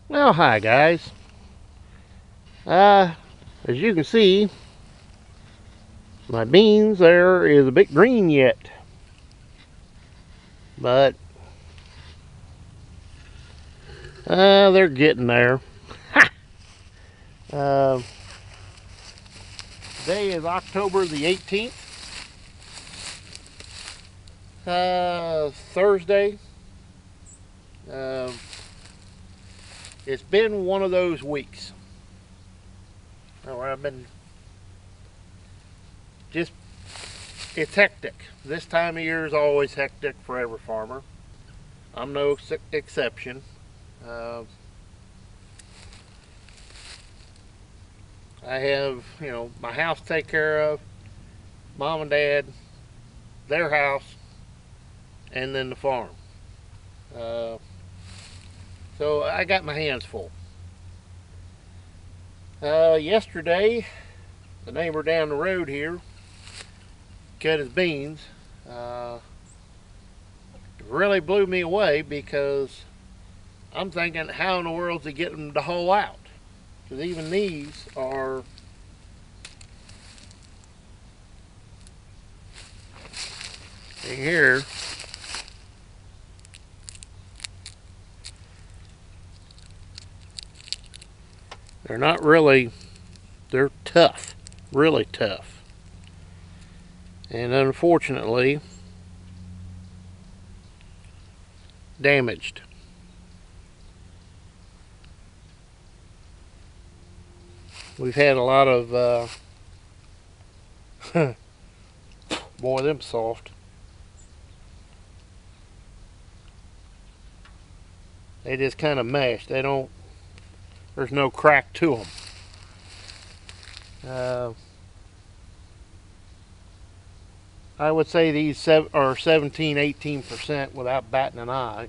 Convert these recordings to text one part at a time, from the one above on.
Well, hi guys. As you can see, my beans there is a bit green yet, but they're getting there. uh, Today is October the 18th, Thursday. Uh, it's been one of those weeks where I've been just, it's hectic. This time of year is always hectic for every farmer. I'm no exception. Uh, I have, my house to take care of, mom and dad, their house, and then the farm. Uh, so I got my hands full. Yesterday, the neighbor down the road here cut his beans. It really blew me away because I'm thinking, how in the world is he getting them to hull out? Because even these are here. They're not really, they're tough, really tough. And unfortunately, damaged. We've had a lot of, boy, them soft. They just kind of mash. They don't, there's no crack to them. I would say these are 17-18% without batting an eye.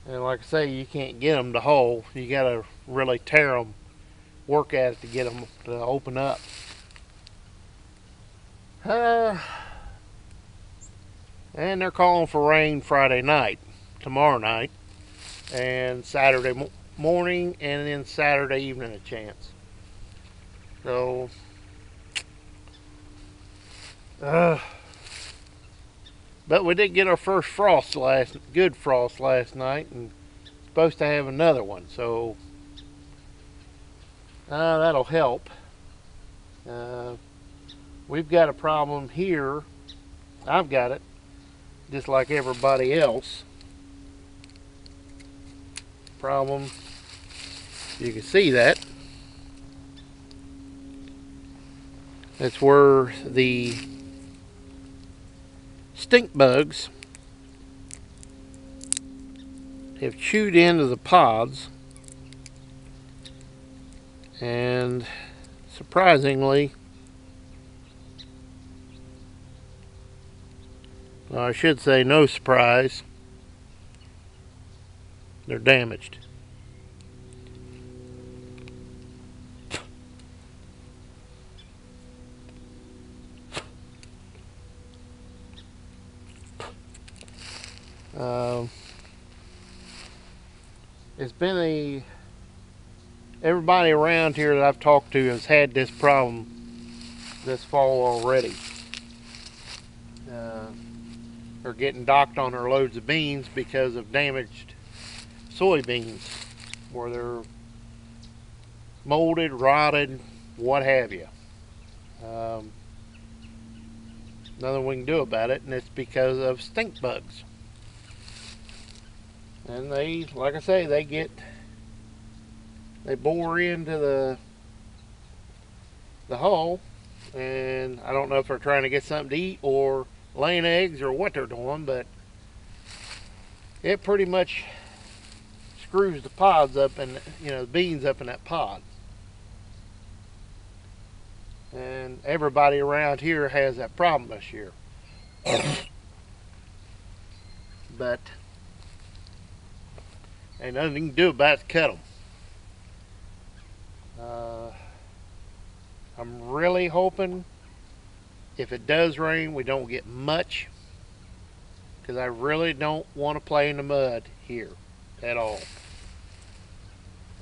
And like I say, you can't get them to hull. You got to really tear them, work at it to get them to open up. And they're calling for rain Friday night, tomorrow night, and Saturday morning, and then Saturday evening a chance. So, but we did get our first good frost last night, and supposed to have another one. So that'll help. We've got a problem here. I've got it, just like everybody else. Problem. You can see that. That's where the stink bugs have chewed into the pods, and surprisingly, well, I should say no surprise, they're damaged. It's been everybody around here that I've talked to has had this problem this fall already. They're getting docked on their loads of beans because of damaged soybeans, where they're molded, rotted, what have you. Nothing we can do about it, and it's because of stink bugs. And they, like I say, they bore into the hull, and I don't know if they're trying to get something to eat or laying eggs or what they're doing, but it pretty much screws the pods up, and the beans up in that pod. And everybody around here has that problem this year. But ain't nothing you can do about it to cut them. I'm really hoping if it does rain, we don't get much, because I really don't want to play in the mud here at all.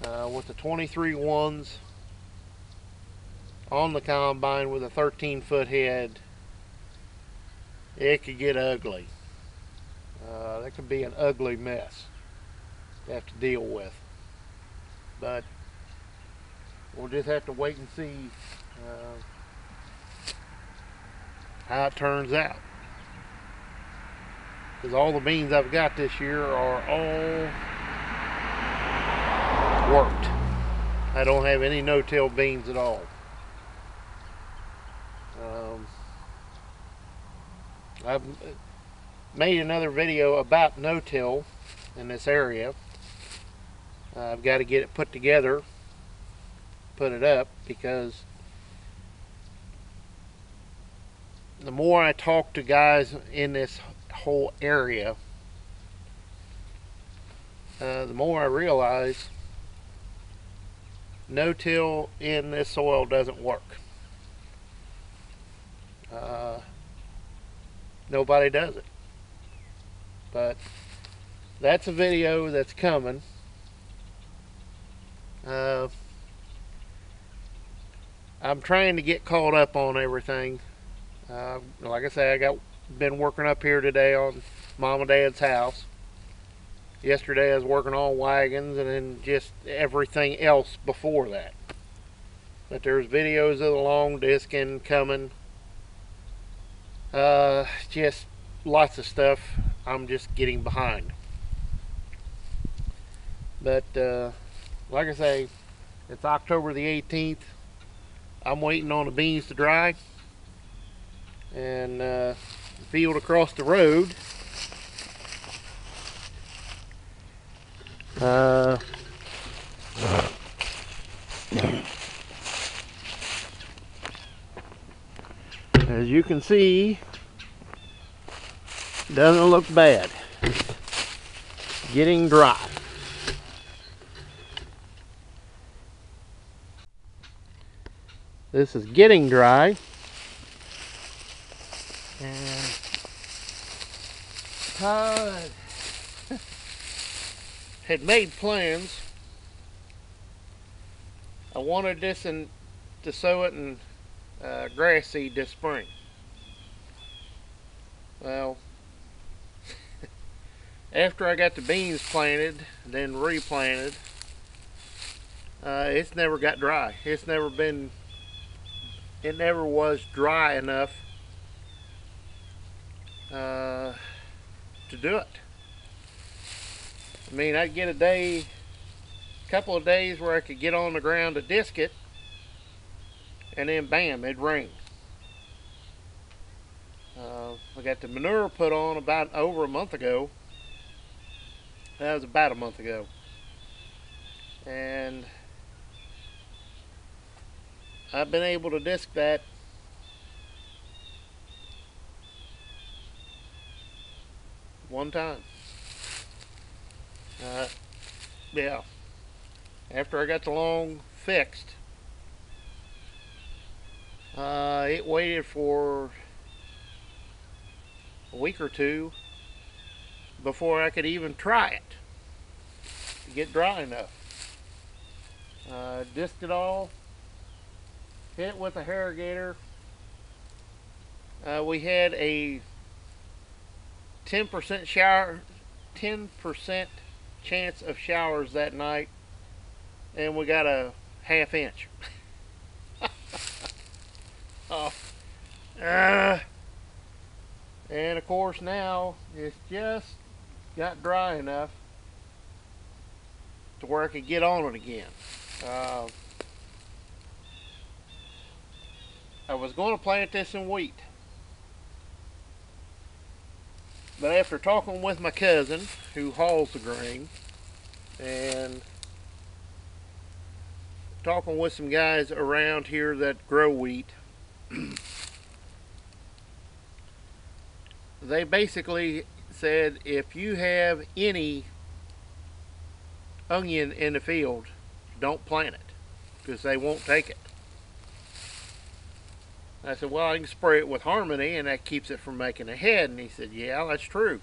with the 23 ones on the combine with a 13-foot head, it could get ugly. That could be an ugly mess to have to deal with. But we'll just have to wait and see how it turns out. Because all the beans I've got this year are all worked. I don't have any no-till beans at all. I've made another video about no-till in this area. I've got to get it put together, put it up, because the more I talk to guys in this whole area, the more I realize no-till in this soil doesn't work. Nobody does it. But that's a video that's coming. I'm trying to get caught up on everything. Like I say, been working up here today on Mom and Dad's house. Yesterday I was working on wagons, and then just everything else before that. But there's videos of the long disking coming. Just lots of stuff. I'm just getting behind. But like I say, it's October the 18th. I'm waiting on the beans to dry. And the field across the road, as you can see, doesn't look bad. Getting dry. This is getting dry. And I had made plans. I wanted this to sow it in grass seed this spring. Well, after I got the beans planted, then replanted, it's never got dry. It never was dry enough to do it. I mean, I'd get a couple of days where I could get on the ground to disc it, and then bam, it'd rain. I got the manure put on over a month ago. That was about a month ago. And I've been able to disc that one time. Yeah. After I got the long fixed, it waited for a week or two before I could even try it to get dry enough. Disked it all, hit it with a irrigator. We had a 10% chance of showers that night, and we got a ½ inch. Oh. And of course now it's just got dry enough to where I could get on it again. I was going to plant this in wheat, but after talking with my cousin who hauls the grain, and talking with some guys around here that grow wheat, they basically said if you have any onion in the field, don't plant it, because they won't take it. I said, well, I can spray it with Harmony and that keeps it from making a head. And he said, yeah, that's true,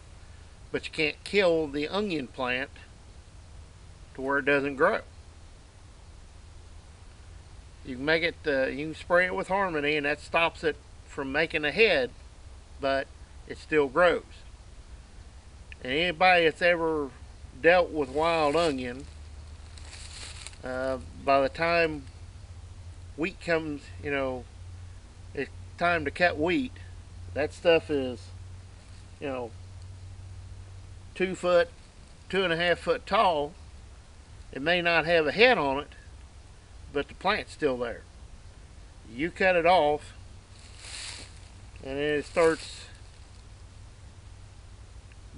but you can't kill the onion plant to where it doesn't grow. You can make it, you can spray it with Harmony, and that stops it from making a head, but it still grows. And anybody that's ever dealt with wild onion, by the time wheat comes, it's time to cut wheat, that stuff is, 2 foot, 2.5 foot tall. It may not have a head on it, but the plant's still there. You cut it off, and then it starts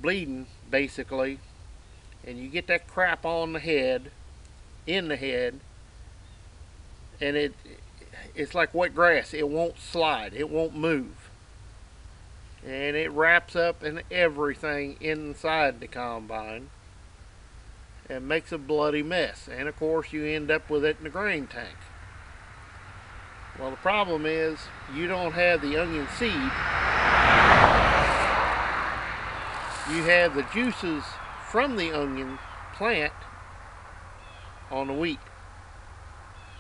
bleeding, basically, and you get that crap on the head, in the head, and it's like wet grass. It won't slide, it won't move, and it wraps up in everything inside the combine and makes a bloody mess. And of course you end up with it in the grain tank. Well, the problem is you don't have the onion seed. You have the juices from the onion plant on the wheat,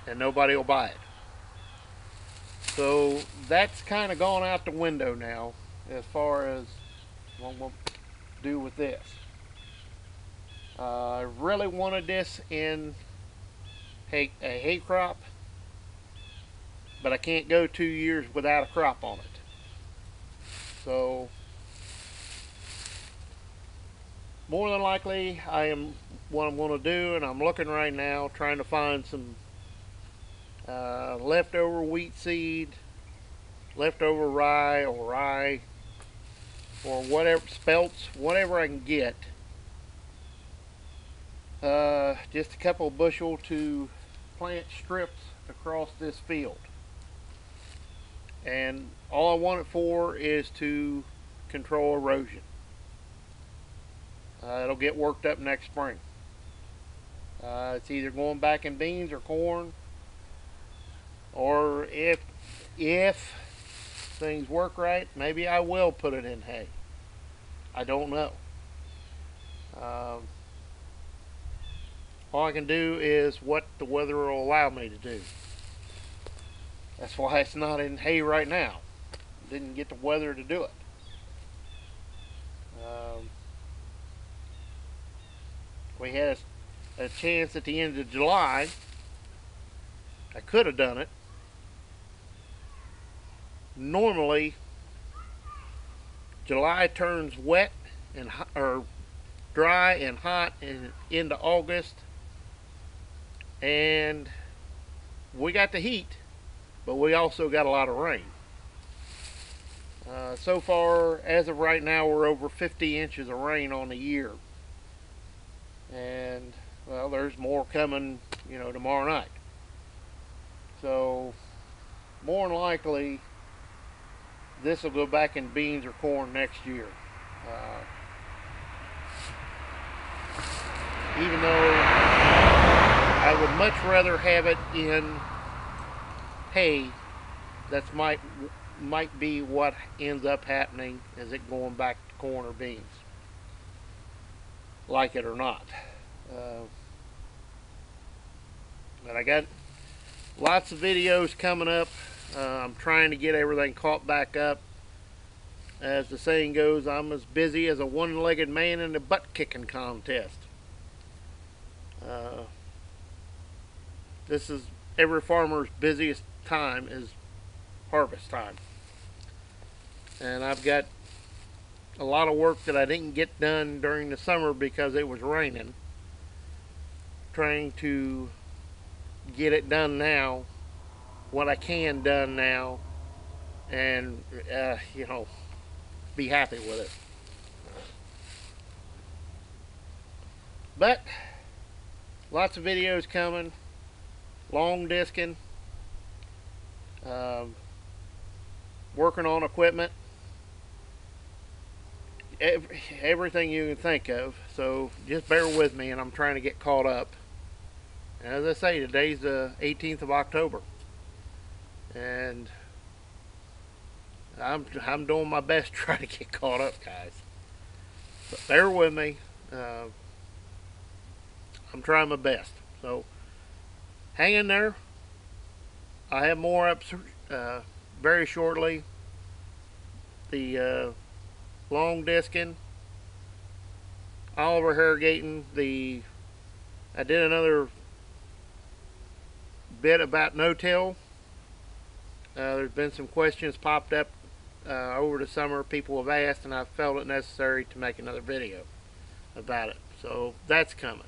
and nobody will buy it. So that's kind of gone out the window now as far as what we'll do with this. I really wanted this in a hay crop, but I can't go 2 years without a crop on it. So more than likely, what I'm going to do, and I'm looking right now, trying to find some leftover wheat seed, leftover rye, or whatever, spelts, whatever I can get. Just a couple bushel to plant strips across this field. And all I want it for is to control erosion. It'll get worked up next spring. It's either going back in beans or corn, or if things work right, maybe I will put it in hay. I don't know. All I can do is what the weather will allow me to do. That's why it's not in hay right now. Didn't get the weather to do it. We had a chance at the end of July. I could have done it. Normally, July turns wet and or dry and hot and into August, and we got the heat, but we also got a lot of rain. So far, as of right now, we're over 50 inches of rain on the year. And, well, there's more coming, tomorrow night. So, more than likely, this will go back in beans or corn next year. Even though I would much rather have it in hay, that might be what ends up happening, is it going back to corn or beans, like it or not. But I got lots of videos coming up. I'm trying to get everything caught back up. As the saying goes, I'm as busy as a one-legged man in a butt-kicking contest. This is every farmer's busiest time, is harvest time. And I've got a lot of work that I didn't get done during the summer because it was raining. Trying to get it done now, what I can done now, and be happy with it. But lots of videos coming, long disking, working on equipment, everything you can think of. So just bear with me, and I'm trying to get caught up. And as I say, today's the 18th of October, and I'm doing my best to try to get caught up, guys. But bear with me. I'm trying my best. So hang in there. I have more up very shortly. The long disking, Oliver Harrigating. I did another bit about no-till. There's been some questions popped up over the summer. People have asked, and I felt it necessary to make another video about it. So that's coming.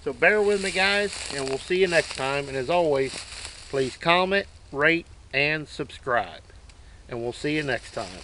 So bear with me, guys, and we'll see you next time. And as always, please comment, rate, and subscribe. And we'll see you next time.